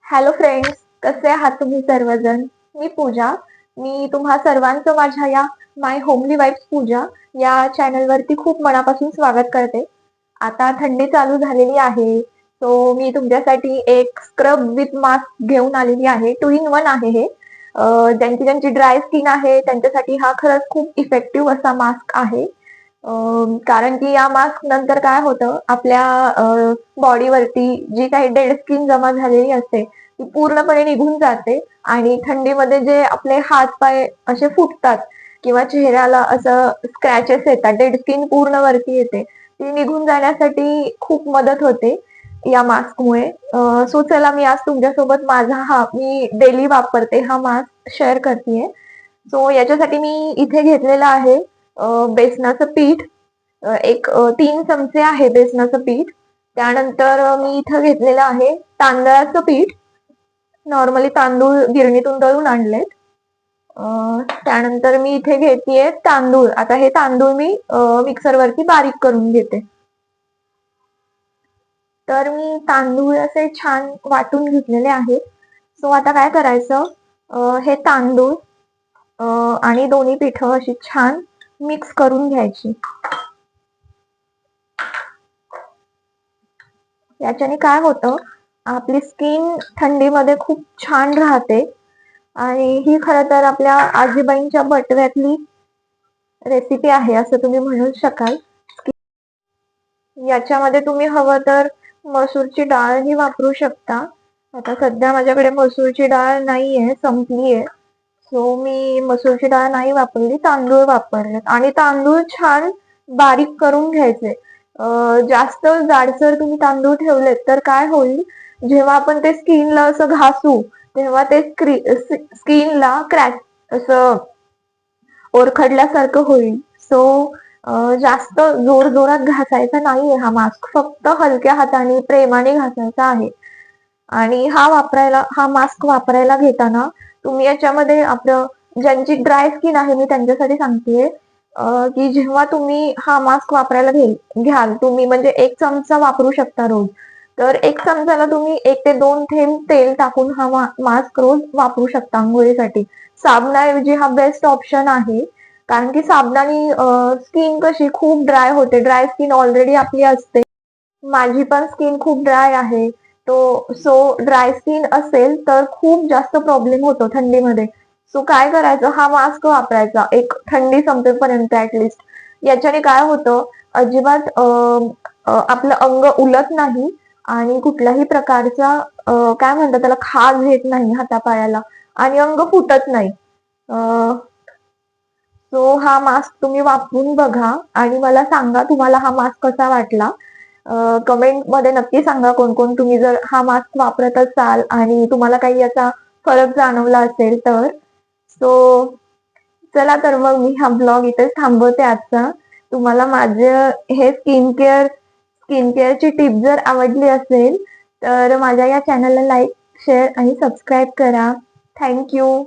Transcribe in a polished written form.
Hello friends, कसे आहात तुम्ही सर्वजण? मी पूजा. मी तुम्हा सर्वांचं माझ्या या माय होमली वाईब्स पूजा या चॅनलवरती खूप मनापासून स्वागत करते. आता थंडी चालू झालेली आहे, सो मी तुमच्यासाठी एक स्क्रब विथ मास्क घेऊन आलेली आहे. 2 in 1 आहे हे. ज्यांची ज्यांची ड्राय स्किन आहे त्यांच्यासाठी हा खरंच खूप इफेक्टिव्ह असा मास्क आहे. कारण की या मास्क नंतर काय होतं, आपल्या बॉडीवरती जी काही डेड स्किन जमा झालेली असते ती पूर्णपणे निघून जाते आणि थंडीमध्ये जे आपले हात पाय असे फुटतात किंवा चेहऱ्याला असं स्क्रॅचेस येतात, डेड स्किन पूर्ण वरती येते, ती निघून जाण्यासाठी खूप मदत होते या मास्कमुळे. सो चला मी आज तुमच्यासोबत मी डेली वापरते हा मास्क शेअर करतेय. सो याच्यासाठी मी इथे घेतलेलं आहे बेसनाचं पीठ. 3 चमचे आहे बेसनाचं पीठ. त्यानंतर मी इथं घेतलेलं आहे तांदळाचं पीठ. नॉर्मली तांदूळ गिरणीतून दळून आणलेत. त्यानंतर मी इथे घेतेय तांदूळ. आता हे तांदूळ मी मिक्सरवरती बारीक करून घेते. तर मी तांदूळ असे छान वाटून घेतलेले आहेत. सो आता काय करायचं, हे तांदूळ आणि दोन्ही पिठं अशी छान मिक्स करून घ्यायची. याच्याने काय होतं, आपली स्किन थंडीमध्ये खूप छान राहते आणि ही खरं तर आपल्या आजीबाईंच्या बटव्यातली रेसिपी आहे असं तुम्ही म्हणू शकाल. याच्यामध्ये तुम्ही हवं तर मसूरची डाळही वापरू शकता. आता सध्या माझ्याकडे मसूरची डाळ नाहीये, संपलीये. सो मी मसूरची डाळ नाही वापरली, तांदूळ वापरले आणि तांदूळ छान बारीक करून घ्यायचे. जास्त जाडसर तुम्ही तांदूळ ठेवलेत तर काय होईल, जेव्हा आपण ते स्किनला असं घासू तेव्हा ते स्किनला क्रॅक असं ओरखडल्यासारखं होईल. सो जास्त जोर जोरात घासायचा नाहीये हा मास्क, फक्त हलक्या हाताने प्रेमाने घासायचा आहे. आणि हा मास्क वापरायला घेताना तुम्ही याच्यामध्ये आपलं ज्यांची ड्राय स्किन आहे मी त्यांच्यासाठी सांगतेय, की जेव्हा तुम्ही हा मास्क वापरायला घ्याल तुम्ही म्हणजे 1 चमचा वापरू शकता रोज. तर 1 चमचाला तुम्ही 1 ते 2 थेंब तेल टाकून हा मास्क रोज वापरू शकता अंघोळीसाठी. साबणाऐवजी हा बेस्ट ऑप्शन आहे. कारण की साबणाने स्किन कशी खूप ड्राय होते. ड्राय स्किन ऑलरेडी आपली असते. माझी पण स्किन खूप ड्राय आहे. सो ड्राय स्किन असेल तर खूप जास्त प्रॉब्लेम होतो थंडीमध्ये. सो काय करायचं, हा मास्क वापरायचा एक थंडी संपेपर्यंत ऍटलिस्ट. याच्याने काय होतं, अजिबात आपलं अंग उलत नाही आणि कुठल्याही प्रकारचा काय म्हणतात त्याला, खाज येत नाही हातापायाला आणि अंग फुटत नाही. सो हा मास्क तुम्ही वापरून बघा आणि मला सांगा तुम्हाला हा मास्क कसा वाटला. कमेंट मध्ये नक्की सांगा कोण कोण तुम्ही जर हा मास्क वापरत असाल आणि तुम्हाला काही याचा फरक जाणवला असेल तर. सो चला तर मग मी हा ब्लॉग इथेच थांबवते आजचा. तुम्हाला माझे हे स्किन केअरची टिप जर आवडली असेल तर माझ्या या चॅनलला लाईक, शेअर आणि सबस्क्राईब करा. थँक्यू.